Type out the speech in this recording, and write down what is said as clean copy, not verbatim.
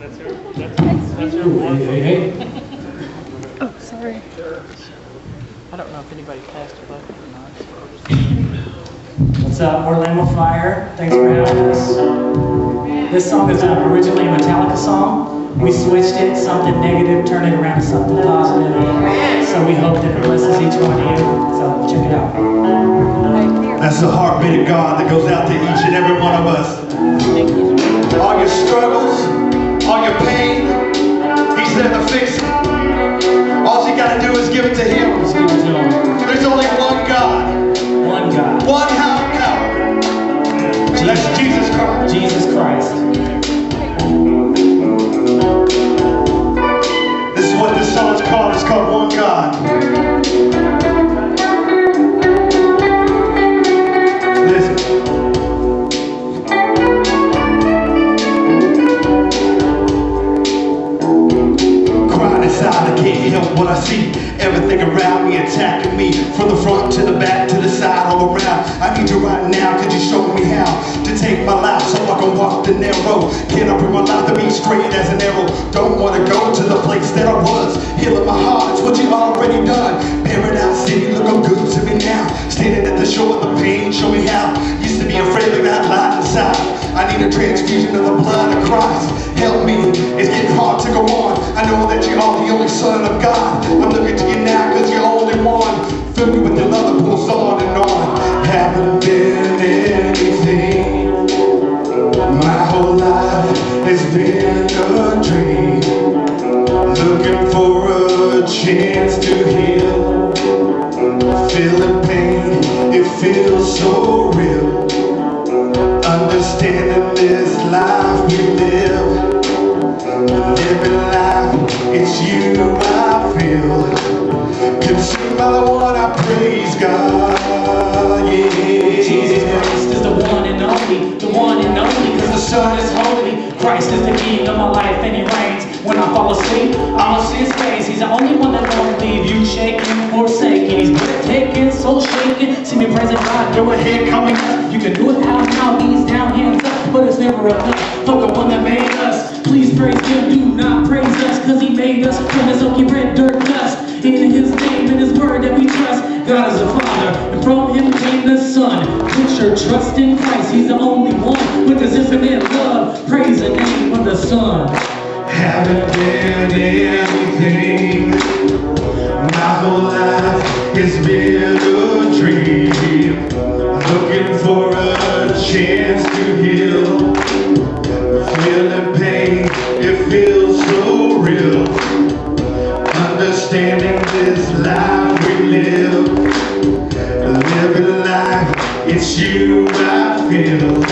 That's your one. Hey. Oh, sorry. I don't know if anybody passed a bucket or not. So What's up, Orlando Fire? Thanks for having us. This song is originally a Metallica song. We switched it, something negative, turned it around to something positive. So we hope that it blesses each one of you. So check it out. That's the heartbeat of God that goes out to each and every one of us. All your struggles, all your pain, He's there to fix it. All you gotta do is give it to Him. Let's give it to him. There's only one God, One God. one higher power. That's Jesus Christ. Jesus Christ. This is what this song is called. It's called One God. Listen. Crying inside, I can't help what I see. Everything around me attacking me. From the front to the back to the side, all around. I need you right now, could you show me how to take my life so I can walk the narrow? Can I bring my life to be straight as an arrow? Don't want to go to the place that I was. Healing my heart, it's what you already done. Paradise City, looking good to me now. Standing at the shore of the pain, show me how. Used to be afraid of that light inside. I need a transfusion of the blood of Christ. Help me, it's getting hard to go on. I know that you are the only Son of God. I'm looking to you now because you're only one. Fill me with your love that pulls on and on. Haven't been anything. My whole life has been a dream. Looking for a chance to heal. Feeling pain, it feels so real. Understanding this life we live. Living life, it's you I feel. Consumed by the one I praise God, yeah. Jesus Christ is the one and only, cause the Son is holy. Christ is the King of my life and He reigns. When I fall asleep, I'ma see His face. He's the only one that won't leave you shaking, forsaken. He's breathtaking, soul shaking. See me present God, do it here coming up. You can do it out now, knees down, hands up, but it's never enough for the one that made us. Please praise Him, do not praise us, cause He made us from His oaky red dirt dust. In His name and His word that we trust. God is the Father, and from Him came the Son. Put your trust in Christ, He's the only one with His infinite love. Praise the name of the Son. Haven't been anything. My whole life has been a dream. Looking for a chance to heal. Feeling pain, it feels so real. Understanding this life we live. Living life, it's you I feel.